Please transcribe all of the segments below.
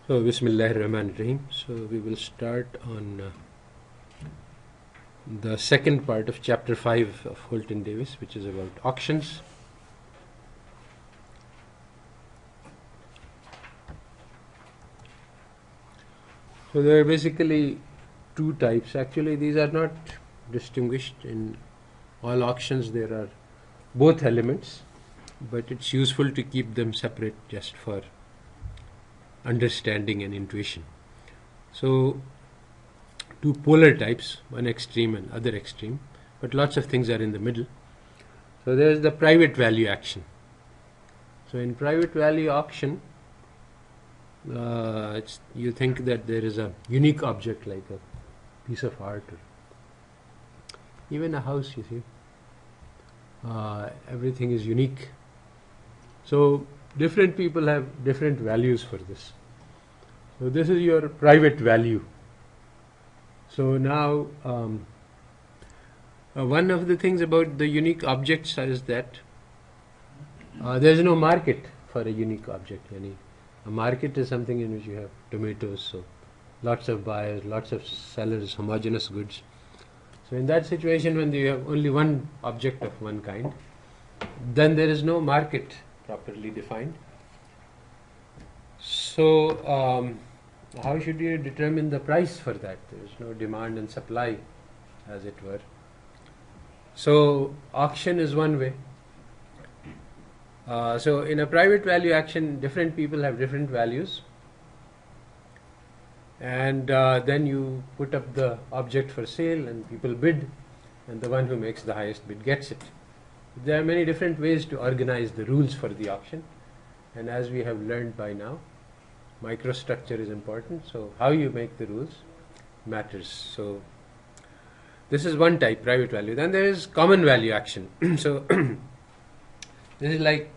So, Bismillahirrahmanirrahim. So, we will start on the second part of chapter 5 of Holt and Davis, which is about auctions. So, there are basically two types. Actually, these are not distinguished. In all auctions, there are both elements, but it's useful to keep them separate just for understanding and intuition. So, two polar types, one extreme and other extreme, but lots of things are in the middle. So there is the private value action. So in private value auction, you think that there is a unique object like a piece of art or even a house, you see. Everything is unique. So different people have different values for this. So this is your private value. So now, one of the things about the unique objects is that there is no market for a unique object. A market is something in which you have tomatoes, so lots of buyers, lots of sellers, homogeneous goods. So in that situation, when you have only one object of one kind, then there is no market properly defined. So how should you determine the price for that? There is no demand and supply, as it were. So auction is one way. So in a private value action, different people have different values, and then you put up the object for sale and people bid, and the one who makes the highest bid gets it. There are many different ways to organize the rules for the auction, and as we have learned by now, microstructure is important, so how you make the rules matters. So this is one type, private value. Then there is common value action. So this is like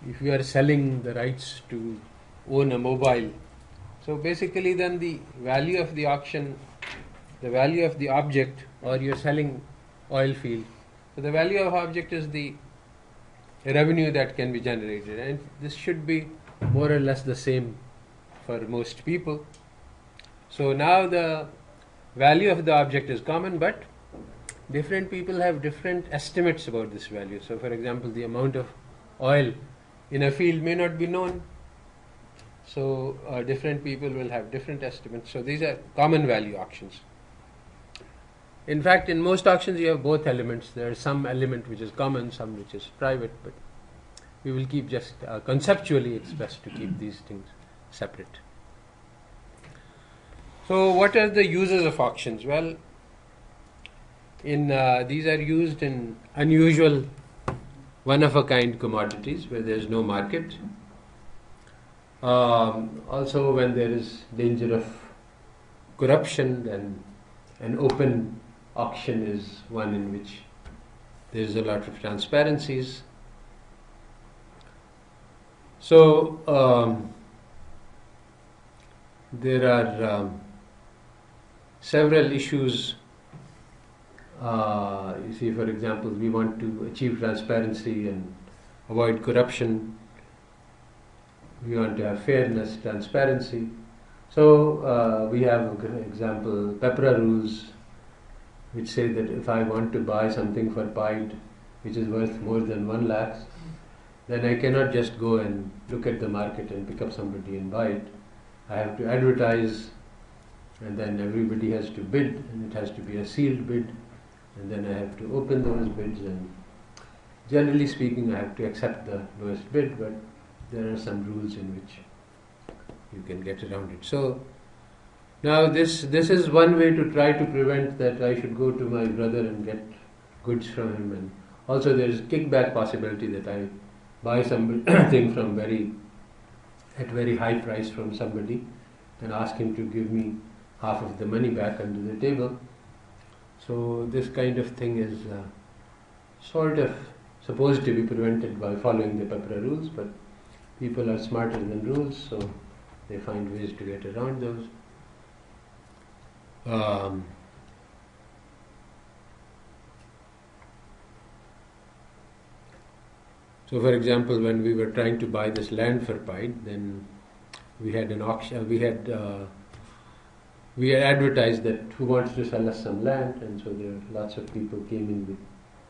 if you are selling the rights to own a mobile. So basically then the value of the auction, the value of the object, or you're selling oil field. So the value of object is the revenue that can be generated, and this should be more or less the same for most people. So now the value of the object is common, but different people have different estimates about this value. So for example, the amount of oil in a field may not be known. So different people will have different estimates. So these are common value auctions. In fact, in most auctions you have both elements. There is some element which is common, some which is private, but we will keep just conceptually it's best to keep these things separate. So what are the uses of auctions? Well, these are used in unusual, one-of-a-kind commodities where there is no market. Also when there is danger of corruption, then an open auction is one in which there is a lot of transparencies. So there are several issues. You see, for example, we want to achieve transparency and avoid corruption. We want to have fairness, transparency. So we have, for example, PEPRA rules, which say that if I want to buy something for pied, which is worth more than 1 lakh, then I cannot just go and look at the market and pick up somebody and buy it. I have to advertise, and then everybody has to bid, and it has to be a sealed bid, and then I have to open those bids, and generally speaking I have to accept the lowest bid, but there are some rules in which you can get around it. So now this is one way to try to prevent that I should go to my brother and get goods from him, and also there is kickback possibility that I buy something from at very high price from somebody and ask him to give me half of the money back under the table. So this kind of thing is sort of supposed to be prevented by following the PEPRA rules, but people are smarter than rules, so they find ways to get around those. So for example, when we were trying to buy this land for pied, then we had an auction. We had advertised that who wants to sell us some land, and so there lots of people came in with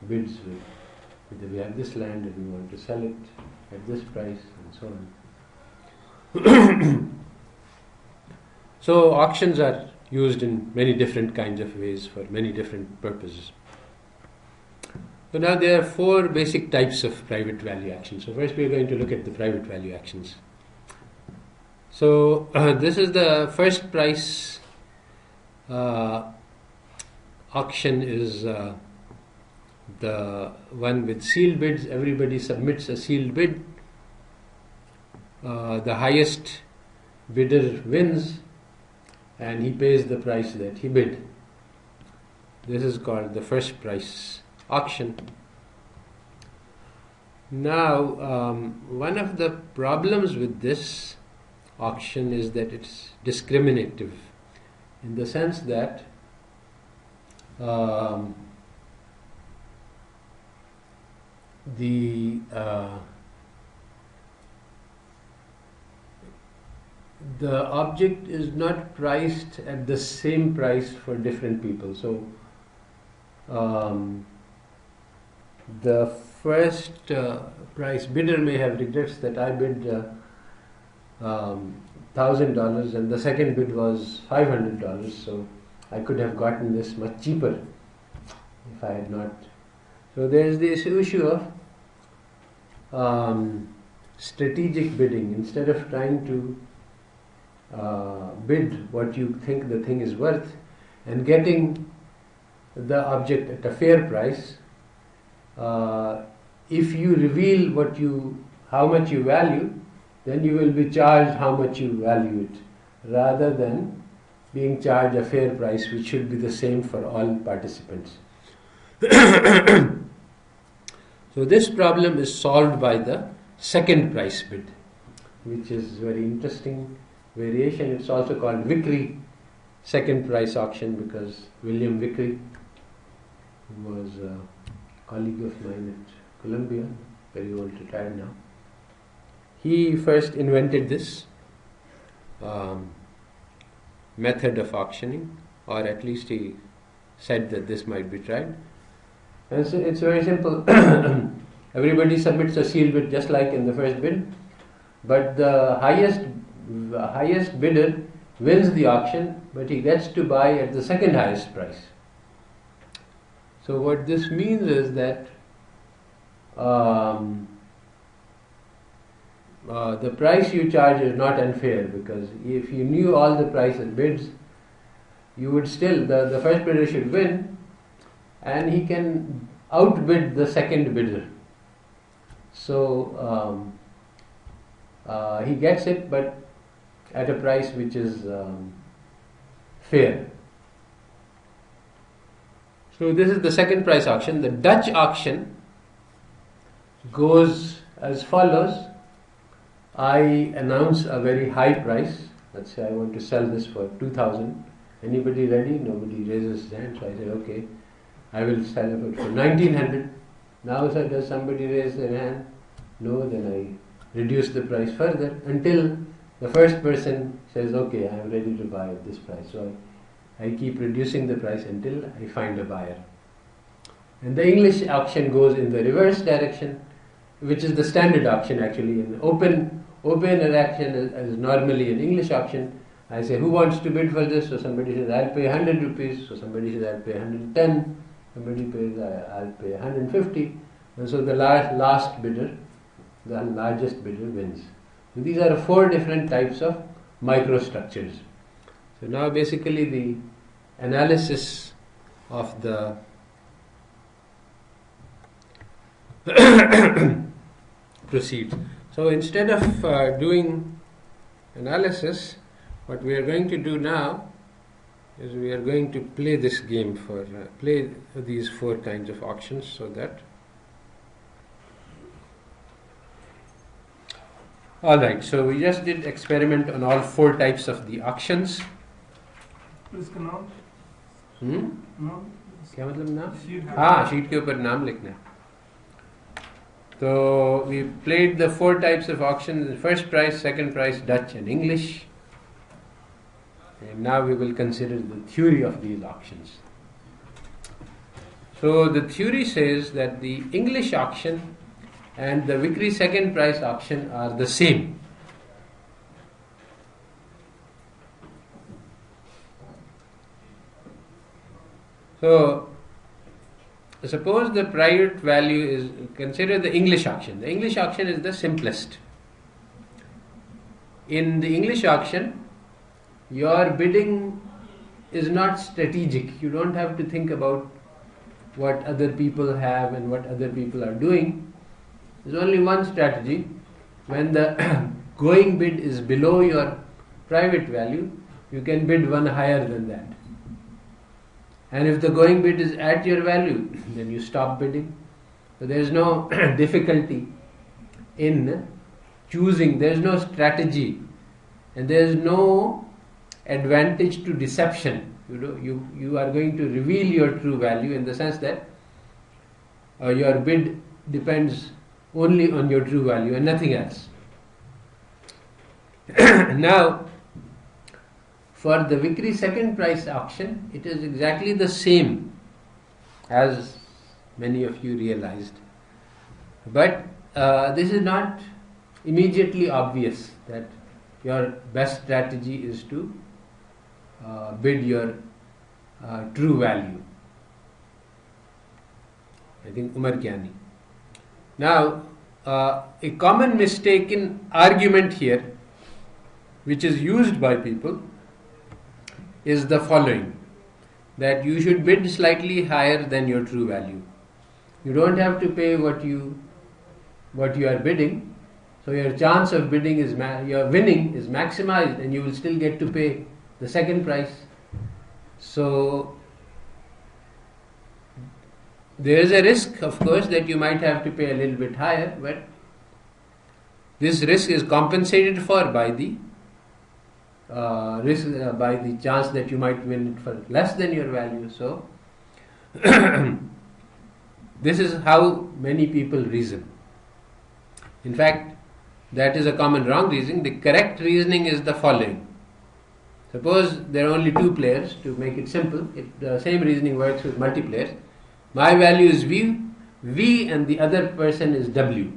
bids with we have this land and we want to sell it at this price and so on. So auctions are used in many different kinds of ways for many different purposes. So now there are 4 basic types of private value actions. So first we are going to look at the private value actions. So this is the first price auction is the one with sealed bids. Everybody submits a sealed bid. The highest bidder wins, and he pays the price that he bid. This is called the first price auction. Now, one of the problems with this auction is that it's discriminative, in the sense that the object is not priced at the same price for different people. So the first price bidder may have regrets that I bid $1,000 and the second bid was $500, so I could have gotten this much cheaper if I had not. So there is this issue of strategic bidding. Instead of trying to bid what you think the thing is worth and getting the object at a fair price, if you reveal how much you value, then you will be charged how much you value it, rather than being charged a fair price, which should be the same for all participants. So this problem is solved by the second price bid, which is very interesting variation. It's also called Vickrey second price auction, because William Vickrey, who was a colleague of mine at Columbia, very old, retired now, he first invented this method of auctioning, or at least he said that this might be tried. And so it's very simple. Everybody submits a sealed bid just like in the first bid, but the highest bidder wins the auction, but he gets to buy at the second highest price. So what this means is that the price you charge is not unfair, because if you knew all the price and bids, you would still, the first bidder should win, and he can outbid the second bidder. So he gets it, but at a price which is fair. So this is the second price auction. The Dutch auction goes as follows. I announce a very high price. Let's say I want to sell this for 2,000. Anybody ready? Nobody raises his hand. So I say, okay, I will sell it for 1,900. Now, sir, does somebody raise their hand? No, then I reduce the price further until the first person says, okay, I am ready to buy at this price. So I keep reducing the price until I find a buyer. And the English auction goes in the reverse direction, which is the standard auction actually. An open auction is normally an English auction. I say, who wants to bid for this? So somebody says, I'll pay 100 rupees. So somebody says, I'll pay 110. Somebody pays, I'll pay 150. And so the last bidder, the largest bidder, wins. So these are 4 different types of microstructures. So now basically the analysis of the proceeds. So instead of doing analysis, what we are going to do now is we are going to play this game for play these 4 kinds of auctions, so that. Alright, so we just did experiment on all 4 types of the auctions. इसका नाम? क्या मतलब नाम? हाँ, sheet के ऊपर नाम लिखना है. So we played the 4 types of auctions: first price, second price, Dutch and English. And now we will consider the theory of these auctions. So the theory says that the English auction and the Vickrey second price auction are the same. So suppose the private value is, consider the English auction. The English auction is the simplest. In the English auction, your bidding is not strategic. You don't have to think about what other people have and what other people are doing. There's only one strategy. When the going bid is below your private value, you can bid one higher than that. And if the going bid is at your value, then you stop bidding. So there is no difficulty in choosing. There is no strategy, and there is no advantage to deception. You are going to reveal your true value in the sense that your bid depends only on your true value and nothing else. Now, for the Vickrey second price auction, it is exactly the same, as many of you realized. But this is not immediately obvious that your best strategy is to bid your true value. I think Umar Kyani. Now, a common mistaken argument here, which is used by people, is the following: that you should bid slightly higher than your true value. You don't have to pay what you are bidding, so your chance of bidding is your winning is maximized, and you will still get to pay the second price. So there is a risk, of course, that you might have to pay a little bit higher, but this risk is compensated for by the by the chance that you might win it for less than your value. So this is how many people reason. In fact, that is a common wrong reasoning. The correct reasoning is the following. Suppose there are only 2 players. To make it simple, the same reasoning works with multiplayers. My value is V and the other person is W.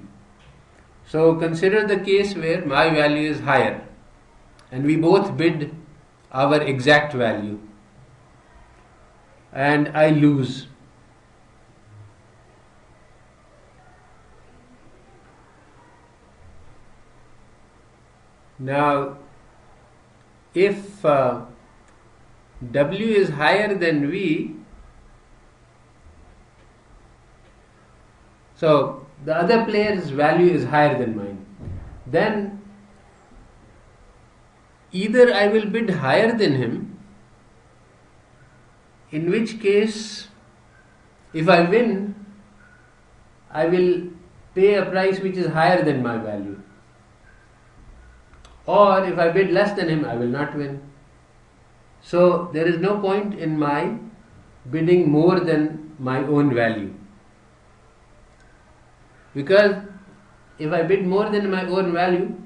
So consider the case where my value is higher and we both bid our exact value and I lose. Now, if W is higher than V, so the other player's value is higher than mine, then either I will bid higher than him, in which case if I win, I will pay a price which is higher than my value. Or if I bid less than him, I will not win. So there is no point in my bidding more than my own value. Because if I bid more than my own value,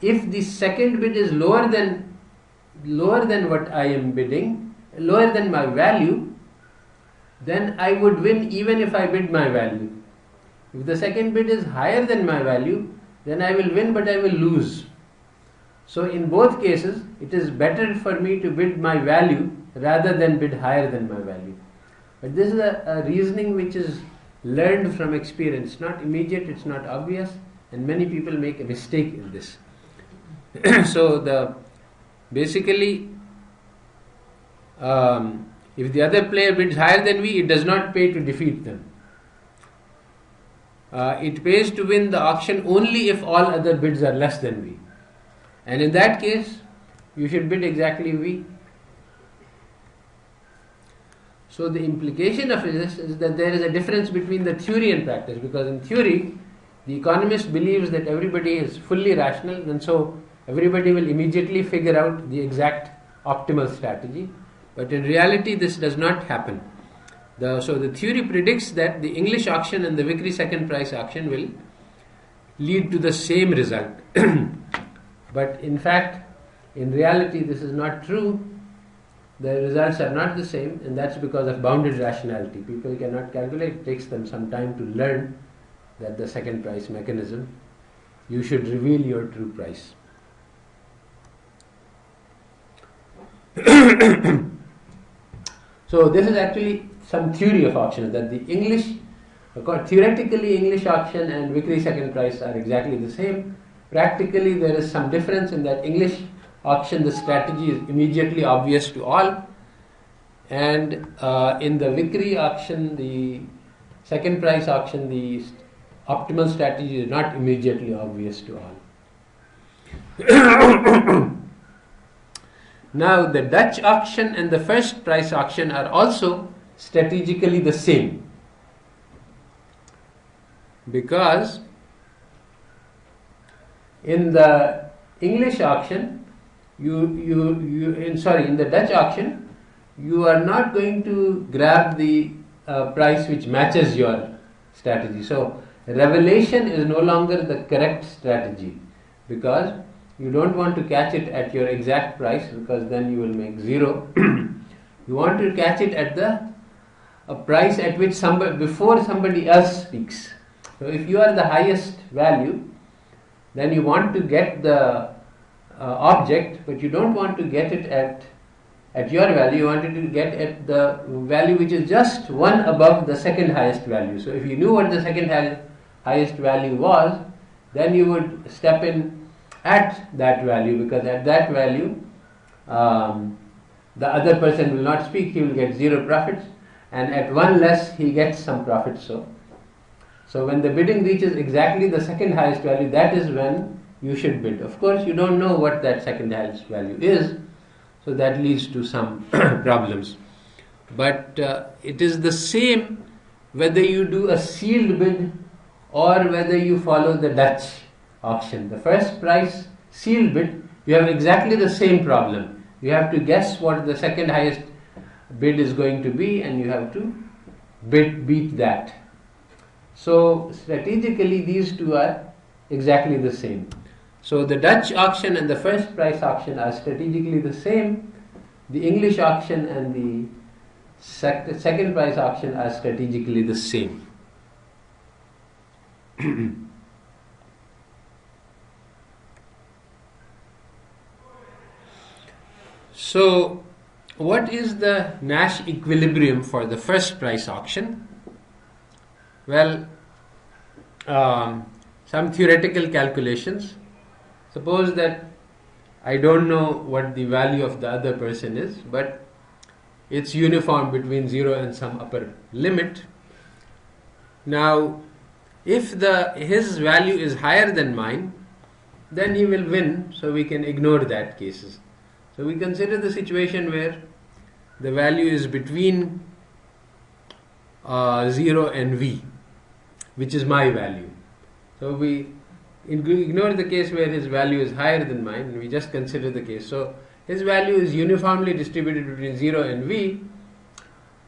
if the second bid is lower than what I am bidding, lower than my value, then I would win even if I bid my value. If the second bid is higher than my value, then I will win but I will lose. So in both cases, it is better for me to bid my value rather than bid higher than my value. But this is a reasoning which is learned from experience. It's not immediate, it's not obvious, and many people make a mistake in this. So basically, if the other player bids higher than me, it does not pay to defeat them. It pays to win the auction only if all other bids are less than V. And in that case, you should bid exactly V. So the implication of this is that there is a difference between the theory and practice, because in theory, the economist believes that everybody is fully rational, and so everybody will immediately figure out the exact optimal strategy. But in reality, this does not happen. So the theory predicts that the English auction and the Vickrey second price auction will lead to the same result. But in fact, in reality, this is not true. The results are not the same, and that's because of bounded rationality. People cannot calculate. It takes them some time to learn that the second price mechanism, you should reveal your true price. So this is actually some theory of auctions, that the theoretically English auction and Vickrey second price are exactly the same. Practically there is some difference in that English auction, the strategy is immediately obvious to all, and in the Vickrey auction, the second price auction, the optimal strategy is not immediately obvious to all. Now the Dutch auction and the first price auction are also strategically the same, because in the English auction, in the Dutch auction, you are not going to grab the price which matches your strategy. So revelation is no longer the correct strategy, because you don't want to catch it at your exact price, because then you will make zero. You want to catch it at a price at which before somebody else speaks. So if you are the highest value, then you want to get the object, but you don't want to get it at your value. You want it to get at the value which is just one above the second highest value. So if you knew what the second highest value was, then you would step in at that value, because at that value the other person will not speak, he will get zero profits, and at one less he gets some profits. So when the bidding reaches exactly the second highest value, that is when you should bid. Of course, you don't know what that second highest value is, so that leads to some problems. But it is the same whether you do a sealed bid or whether you follow the Dutch auction. The first price sealed bid, you have exactly the same problem. You have to guess what the second highest bid is going to be, and you have to beat that. So strategically these two are exactly the same. So the Dutch auction and the first price auction are strategically the same. The English auction and the second price auction are strategically the same. So what is the Nash equilibrium for the first price auction? Well, some theoretical calculations. Suppose that I don't know what the value of the other person is, but it's uniform between 0 and some upper limit. Now, if his value is higher than mine, then he will win, so we can ignore that cases. So we consider the situation where the value is between 0 and V, which is my value. So we ignore the case where his value is higher than mine, and we just consider the case. So his value is uniformly distributed between 0 and V.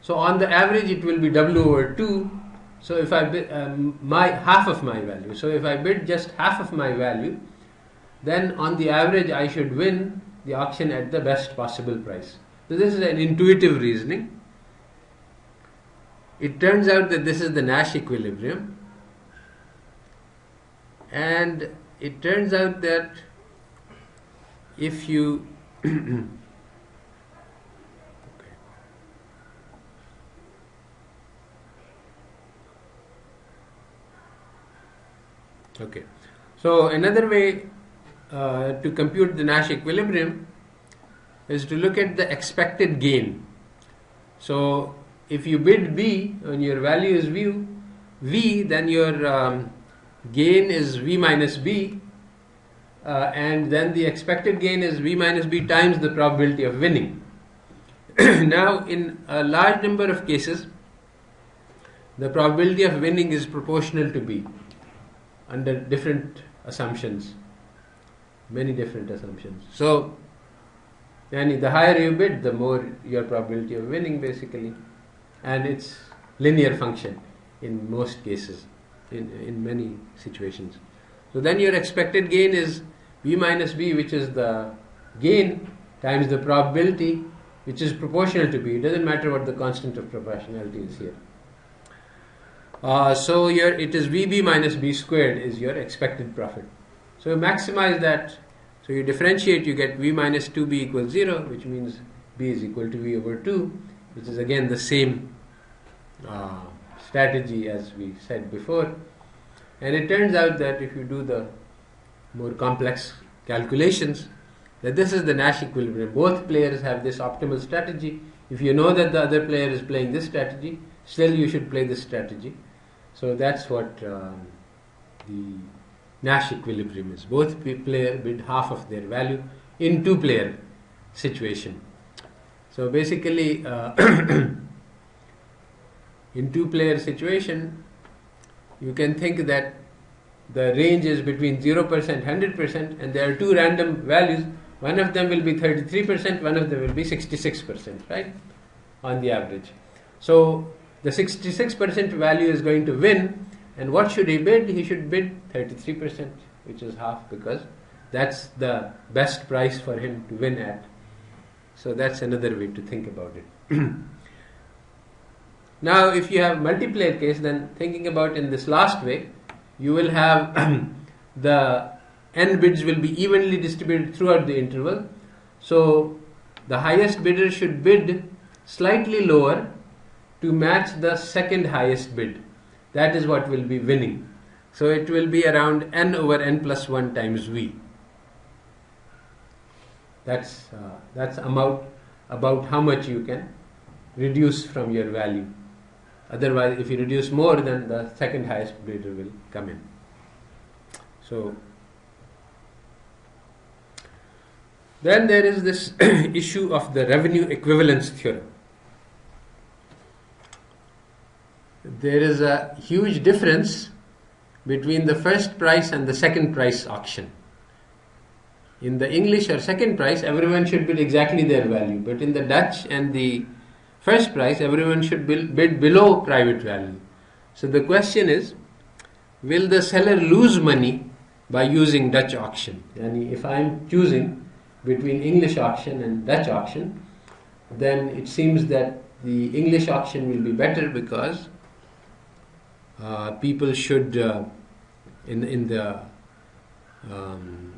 So on the average it will be W over 2. So if I bid half of my value. So if I bid just half of my value, then on the average I should win the auction at the best possible price. So this is an intuitive reasoning. It turns out that this is the Nash equilibrium, and it turns out that if you okay. So another way to compute the Nash equilibrium is to look at the expected gain. So if you bid B and your value is V, then your gain is V minus B, and then the expected gain is V minus B times the probability of winning. Now, in a large number of cases, the probability of winning is proportional to B under different assumptions, many different assumptions. So, and the higher you bid, the more your probability of winning basically. and it's linear function in most cases, in many situations. So then your expected gain is b minus b, which is the gain times the probability, which is proportional to b. It doesn't matter what the constant of proportionality is here. So it is vb minus b squared is your expected profit. So you maximize that. So you differentiate, you get v minus 2b equals 0, which means b is equal to v over 2, which is again the same strategy as we said before. And it turns out that if you do the more complex calculations, that this is the Nash equilibrium. Both players have this optimal strategy. If you know that the other player is playing this strategy, still you should play this strategy. So that's what the Nash equilibrium is. Both player bid half of their value in two-player situation. So basically, in two-player situation, you can think that the range is between 0%, 100%, and there are two random values. One of them will be 33%, one of them will be 66%, right, on the average. So the 66% value is going to win, and what should he bid? He should bid 33%, which is half, because that's the best price for him to win at. So that's another way to think about it. Now, if you have multiplayer case, then thinking about in this last way, you will have the n bids will be evenly distributed throughout the interval. So the highest bidder should bid slightly lower to match the second highest bid. That is what will be winning. So it will be around n over n plus 1 times v. That's about how much you can reduce from your value. Otherwise, if you reduce more, then the second highest bidder will come in. So then there is this issue of the revenue equivalence theorem. There is a huge difference between the first price and the second price auction. In the English or second price, everyone should bid exactly their value, but in the Dutch and the first price, everyone should bid below private value. So the question is, will the seller lose money by using Dutch auction? And if I am choosing between English auction and Dutch auction, then it seems that the English auction will be better, because people should, in the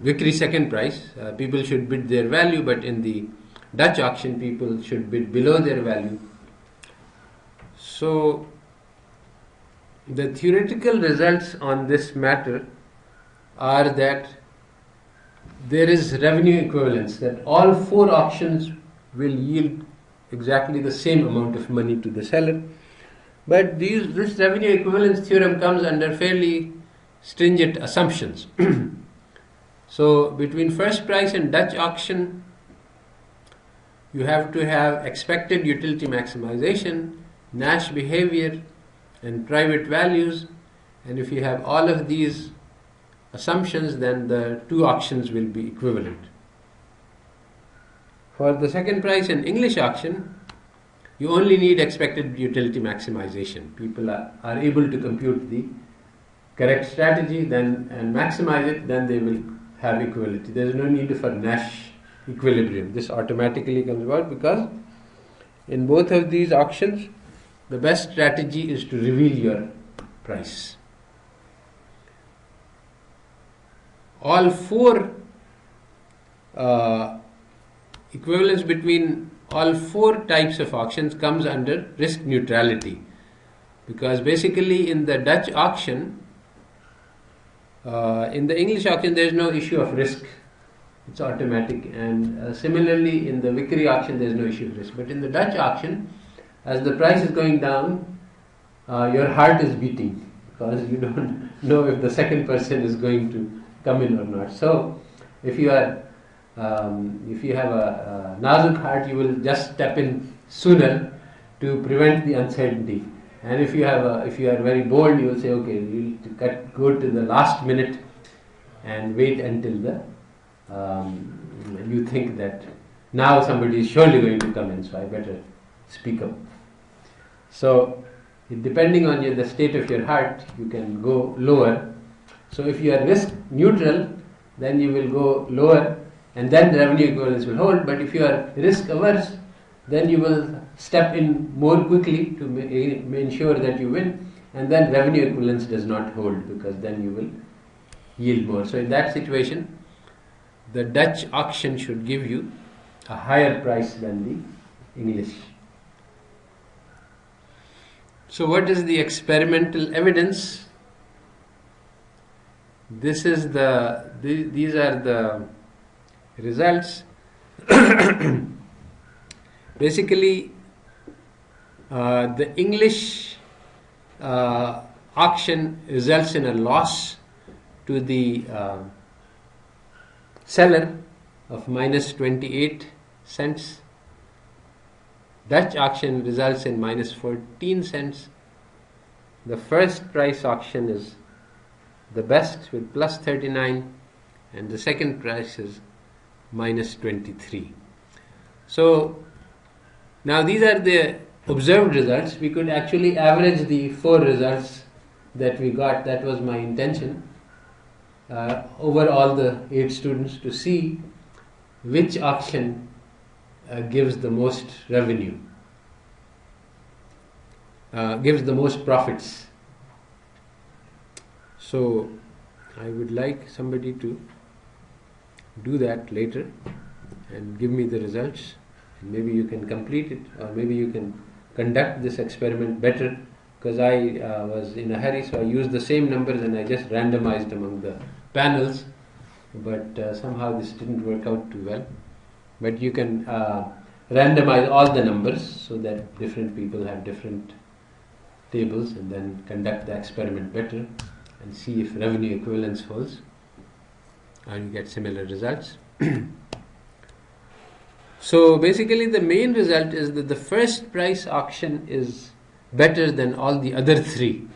Vickrey second price, people should bid their value, but in the Dutch auction, people should bid below their value. So the theoretical results on this matter are that there is revenue equivalence, that all four auctions will yield exactly the same amount of money to the seller. But this revenue equivalence theorem comes under fairly stringent assumptions. So between first price and Dutch auction, you have to have expected utility maximization, Nash behavior, and private values. And if you have all of these assumptions, then the two auctions will be equivalent. For the second price and English auction, you only need expected utility maximization. People are able to compute the correct strategy and maximize it, then they will have equality. There is no need for Nash equilibrium. This automatically comes about because in both of these auctions, the best strategy is to reveal your price. All four equivalence between all four types of auctions comes under risk neutrality, because basically in the Dutch auction, in the English auction there is no issue of risk, it's automatic, and similarly in the Vickrey auction there is no issue of risk. But in the Dutch auction, as the price is going down, your heart is beating, because you don't know if the second person is going to come in or not. So if you have a nazuk heart, you will just step in sooner to prevent the uncertainty. And if you are very bold, you will say, okay, you will go to the last minute and wait until you think that now somebody is surely going to come in, so I better speak up. So depending on the state of your heart, you can go lower. So if you are risk neutral, then you will go lower, and then revenue equivalence will hold. But if you are risk averse, then you will step in more quickly to ensure that you win, and then revenue equivalence does not hold, because then you will yield more. So in that situation, the Dutch auction should give you a higher price than the English. So what is the experimental evidence? These are the results. Basically, the English auction results in a loss to the seller of minus 28 cents. Dutch auction results in minus 14 cents. The first price auction is the best with plus 39, and the second price is minus 23. So now these are the observed results. We could actually average the 4 results that we got. That was my intention, over all the 8 students, to see which auction gives the most revenue, gives the most profits. So I would like somebody to do that later and give me the results. Maybe you can complete it, or maybe you can conduct this experiment better, because I was in a hurry, so I used the same numbers and I just randomized among the panels, but somehow this didn't work out too well. But you can randomize all the numbers so that different people have different tables, and then conduct the experiment better and see if revenue equivalence holds, and you get similar results. So basically the main result is that the first price auction is better than all the other 3.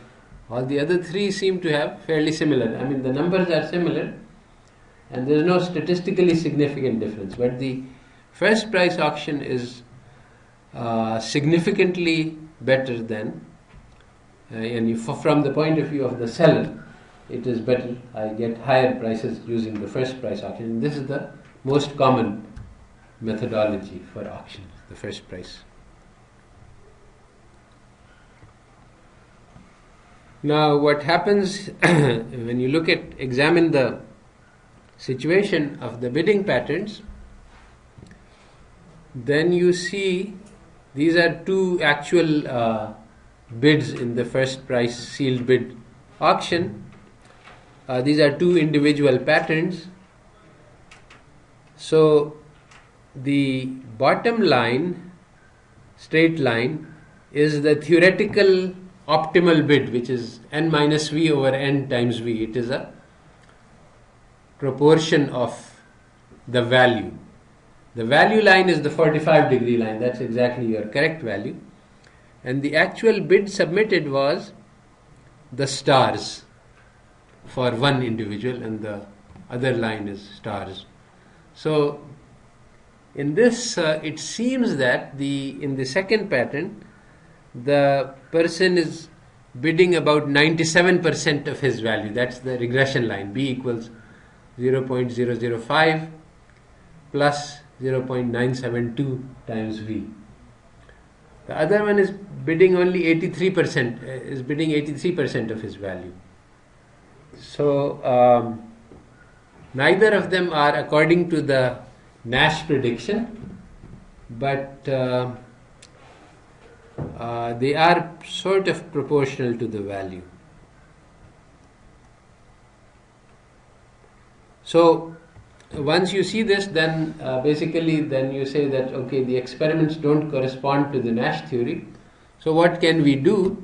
All the other 3 seem to have fairly similar. I mean, the numbers are similar and there is no statistically significant difference. But the first price auction is significantly better than, and from the point of view of the seller, it is better. I get higher prices using the first price auction. And this is the most common methodology for auction, the first price. Now what happens when you examine the situation of the bidding patterns, then you see these are 2 actual bids in the first price sealed bid auction. These are 2 individual patterns. So the bottom line, straight line, is the theoretical optimal bid, which is n minus v over n times v. It is a proportion of the value. The value line is the 45-degree line. That's exactly your correct value. And the actual bid submitted was the stars for one individual, and the other line is stars. So in this, it seems that in the second pattern, the person is bidding about 97% of his value. That's the regression line. B equals 0.005 plus 0.972 times V. The other one is bidding only 83%, is bidding 83% of his value. So neither of them are according to the Nash prediction, but they are sort of proportional to the value. So once you see this, then basically then you say that, okay, the experiments don't correspond to the Nash theory. So what can we do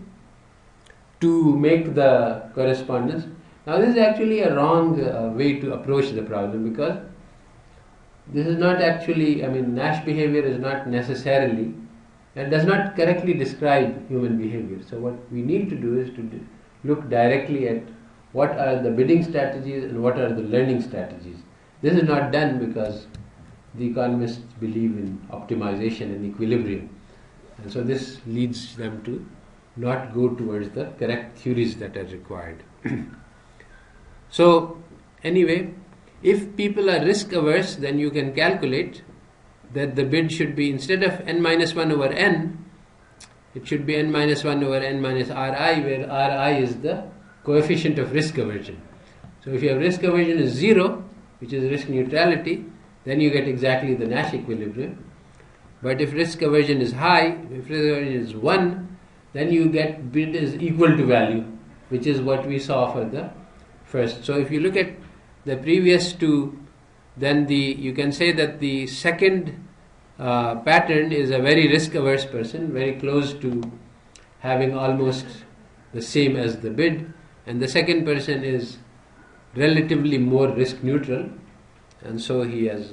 to make the correspondence? Now this is actually a wrong way to approach the problem, because this is not actually, Nash behavior is not necessarily, and does not correctly describe human behavior. So what we need to do is to look directly at what are the bidding strategies and what are the learning strategies. This is not done because the economists believe in optimization and equilibrium. And so this leads them to not go towards the correct theories that are required. So anyway, if people are risk averse, then you can calculate that the bid should be, instead of n minus 1 over n, it should be n minus 1 over n minus Ri, where Ri is the coefficient of risk aversion. So if you have risk aversion is 0, which is risk neutrality, then you get exactly the Nash equilibrium. But if risk aversion is high, if risk aversion is 1, then you get bid is equal to value, which is what we saw for the first. So if you look at the previous two, then you can say that the second pattern is a very risk averse person, very close to having almost the same as the bid, and the second person is relatively more risk neutral, and so he is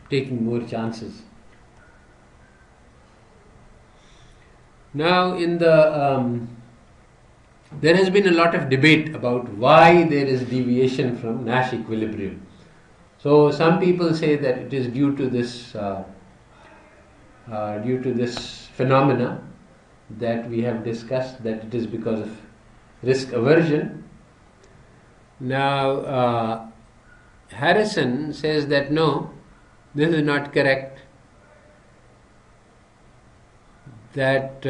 taking more chances. Now in the there has been a lot of debate about why there is deviation from Nash equilibrium. So some people say that it is due to this phenomena that we have discussed, that it is because of risk aversion. Now Harrison says that no, this is not correct, that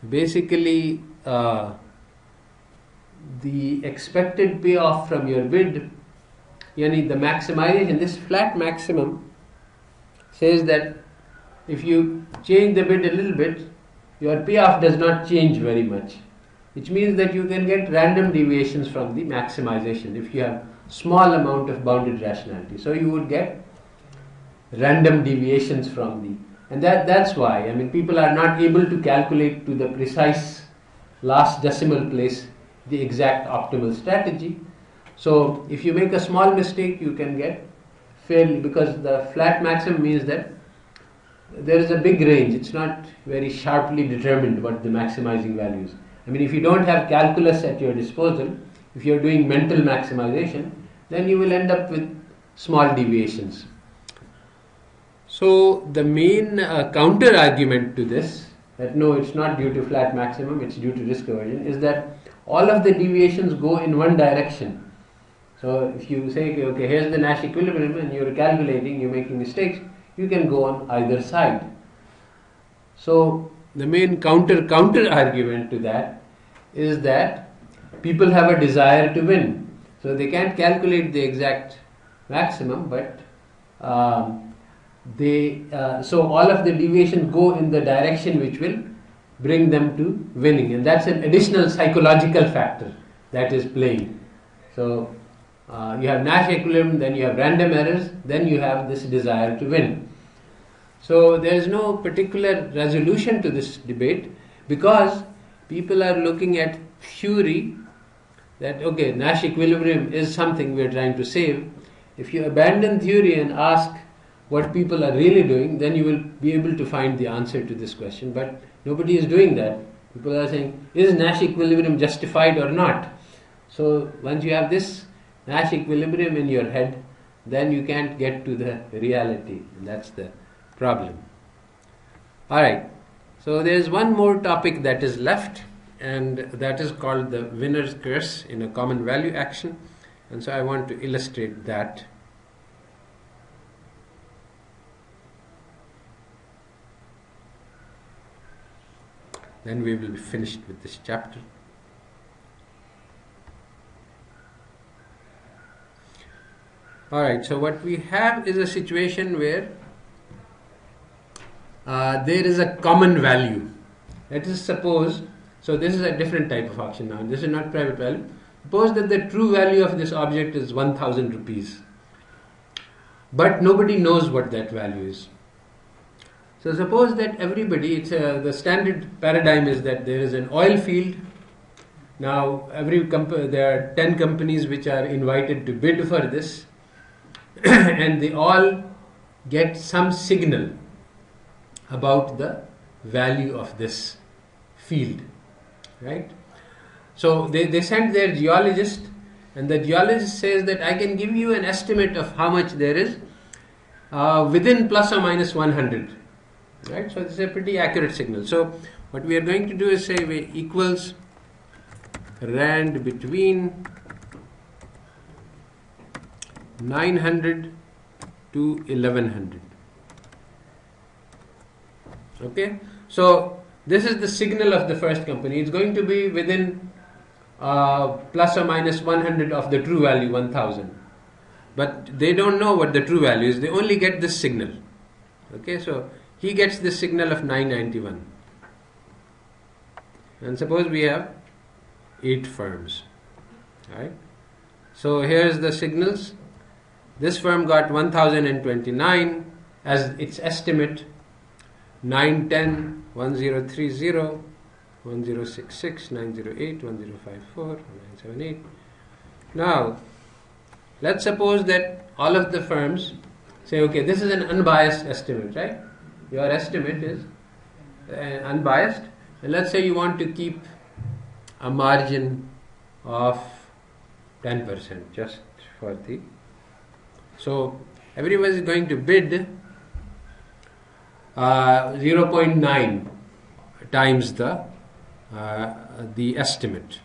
basically the expected payoff from your bid, the maximization, this flat maximum says that if you change the bid a little bit, your payoff does not change very much, which means that you can get random deviations from the maximization if you have small amount of bounded rationality. So you would get random deviations from the, and that's why, people are not able to calculate to the precise last decimal place the exact optimal strategy. So if you make a small mistake, you can get fairly, because the flat maximum means that there is a big range. It's not very sharply determined what the maximizing value is. If you don't have calculus at your disposal, if you're doing mental maximization, then you will end up with small deviations. So the main counter argument to this, that no, it's not due to flat maximum, it's due to risk aversion, is that all of the deviations go in one direction. So if you say, okay, here's the Nash equilibrium, and you're calculating, you're making mistakes, you can go on either side. So the main counter argument to that is that people have a desire to win. So they can't calculate the exact maximum, but so all of the deviations go in the direction which will bring them to winning, and that's an additional psychological factor that is playing. So you have Nash equilibrium, then you have random errors, then you have this desire to win. So there is no particular resolution to this debate, because people are looking at theory that, okay, Nash equilibrium is something we are trying to save. If you abandon theory and ask what people are really doing, then you will be able to find the answer to this question. But nobody is doing that. People are saying, is Nash equilibrium justified or not? So once you have this Nash equilibrium in your head, then you can't get to the reality, and that's the problem. Alright, so there's one more topic that is left, and that is called the winner's curse in a common value action, and so I want to illustrate that. Then we will be finished with this chapter. Alright, so what we have is a situation where there is a common value. Let us suppose, so this is a different type of auction now, this is not private value. Suppose that the true value of this object is 1000 rupees, but nobody knows what that value is. So suppose that everybody, the standard paradigm is that there is an oil field. Now there are 10 companies which are invited to bid for this, and they all get some signal about the value of this field, right? So they send their geologist, and the geologist says that I can give you an estimate of how much there is within plus or minus 100. right? So this is a pretty accurate signal. So what we are going to do is say we equals rand between 900 to 1100. Okay, so this is the signal of the first company. It's going to be within plus or minus 100 of the true value 1000, but they don't know what the true value is. They only get this signal. Okay, so he gets this signal of 991, and suppose we have 8 firms, right? So here's the signals. This firm got 1029 as its estimate, 910, 1030, 1066, 908, 1054, 978. Now, let's suppose that all of the firms say, okay, this is an unbiased estimate, right? Your estimate is unbiased, and let's say you want to keep a margin of 10% just for the. So everyone is going to bid 0.9 times the estimate.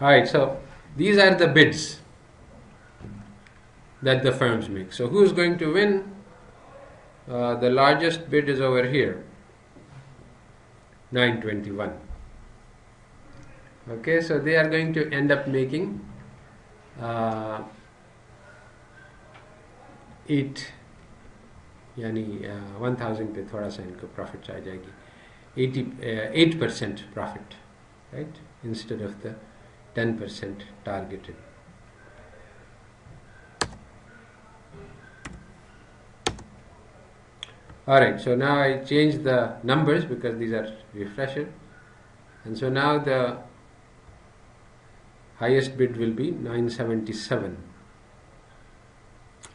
Alright, so these are the bids that the firms make. So who is going to win? The largest bid is over here, 921. Okay, so they are going to end up making 8 यानी 1000 पे थोड़ा सा इनको profit आ जाएगी 8% profit, right, instead of the 10% targeted. Alright, so now I change the numbers because these are refreshed, and so now the highest bid will be 977,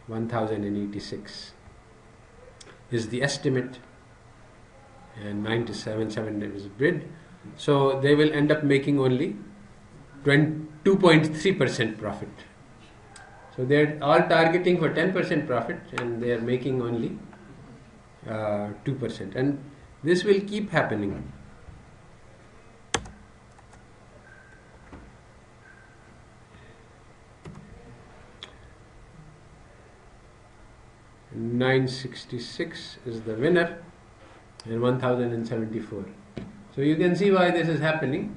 1086 is the estimate, and 977 is bid. So they will end up making only 2.3% profit. So they are all targeting for 10% profit, and they are making only 2%, and this will keep happening. $966 is the winner, and 1074. So you can see why this is happening.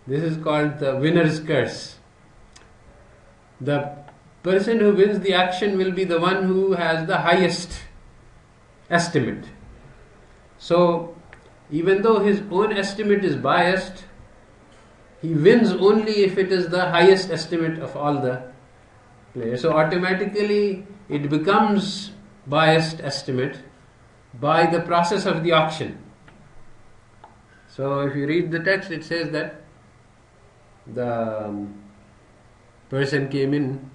This is called the winner's curse. The person who wins the auction will be the one who has the highest estimate. So even though his own estimate is biased, he wins only if it is the highest estimate of all the players. So automatically it becomes biased estimate by the process of the auction. So if you read the text, it says that the person came in,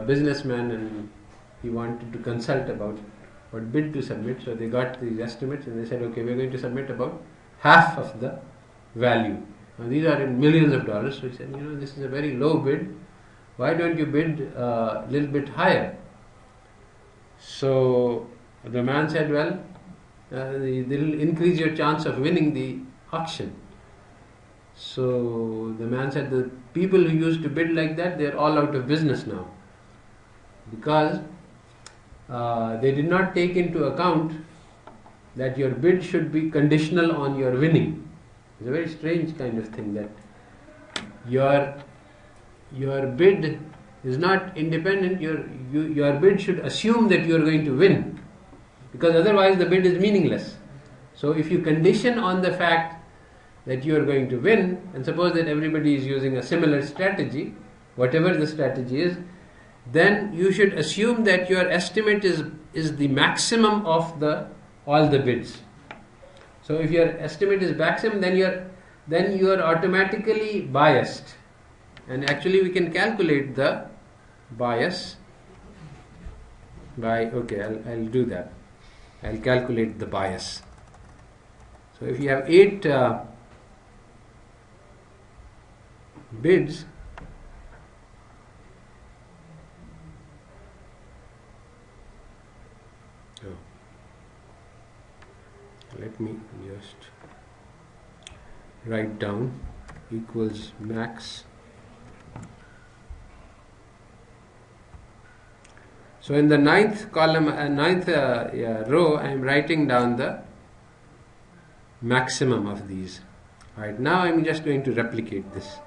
businessman, and he wanted to consult about what bid to submit. So they got these estimates and they said, okay, we're going to submit about half of the value. Now these are in millions of dollars. So he said, this is a very low bid. Why don't you bid a little bit higher? So the man said, well, they will increase your chance of winning the auction. So the man said, the people who used to bid like that, they are all out of business now, because they did not take into account that your bid should be conditional on your winning. It's a very strange kind of thing, that your bid is not independent. Your bid should assume that you are going to win, because otherwise the bid is meaningless. So if you condition on the fact that you are going to win, and suppose that everybody is using a similar strategy, whatever the strategy is, then you should assume that your estimate is the maximum of all the bids. So if your estimate is maximum, then you are automatically biased. And actually we can calculate the bias by, I'll do that. I'll calculate the bias. So if you have 8 bids, let me just write down equals max. So in the ninth column, row, I am writing down the maximum of these. Right now, I am just going to replicate this.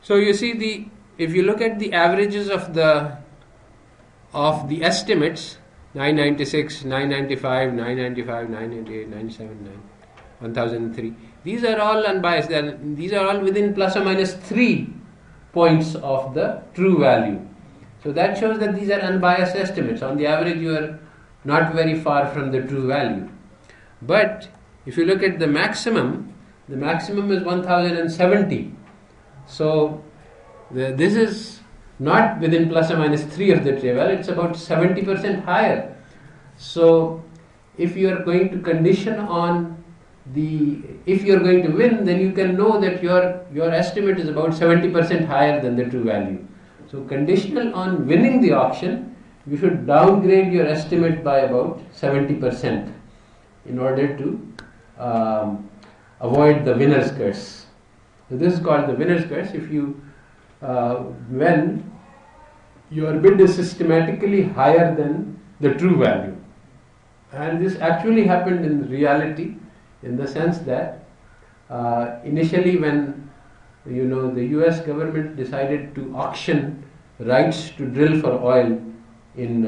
So you see, if you look at the averages of the estimates, 996, 995, 995, 998, 979, 1003, these are all unbiased. These are all within plus or minus 3 points of the true value. So that shows that these are unbiased estimates. On the average, you are not very far from the true value. But if you look at the maximum is 1070. So this is not within plus or minus 3 of the true value, it's about 70% higher. So if you are going to condition on if you are going to win, then you can know that your estimate is about 70% higher than the true value. So conditional on winning the auction, you should downgrade your estimate by about 70% in order to avoid the winner's curse. So this is called the winner's curse. If you when your bid is systematically higher than the true value, and this actually happened in reality, in the sense that initially when the US government decided to auction rights to drill for oil in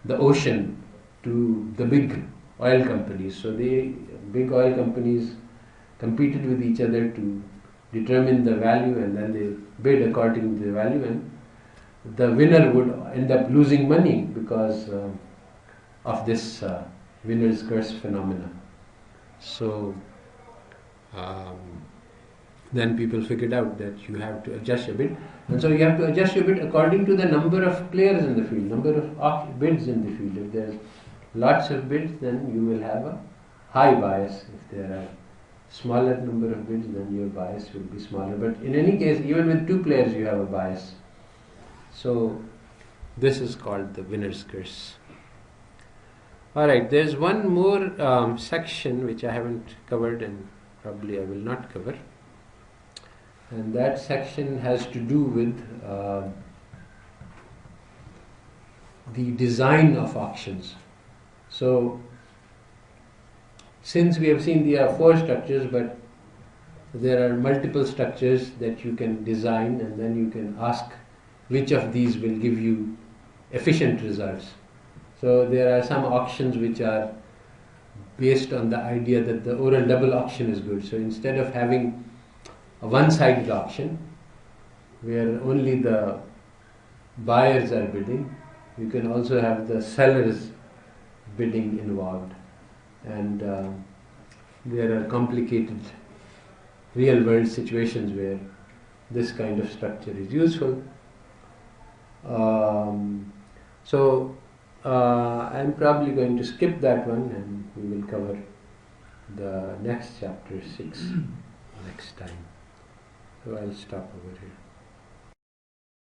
the ocean to the big oil companies. So the big oil companies competed with each other to determine the value, and then they bid according to the value, and the winner would end up losing money because of this winner's curse phenomena. So then people figured out that you have to adjust your bid, and so you have to adjust your bid according to the number of players in the field, number of bids in the field. If there's lots of bids, then you will have a high bias. If there are smaller number of bids, then your bias will be smaller. But in any case, even with 2 players, you have a bias. So this is called the winner's curse. Alright, there's one more section which I haven't covered, and probably I will not cover. And that section has to do with the design of auctions. So since we have seen there are 4 structures, but there are multiple structures that you can design, and then you can ask which of these will give you efficient results. So there are some auctions which are based on the idea that the oral double auction is good. So instead of having a one-sided auction where only the buyers are bidding, you can also have the sellers bidding involved. And there are complicated real-world situations where this kind of structure is useful. So I'm probably going to skip that one, and we will cover the next chapter 6 next time. So I'll stop over here.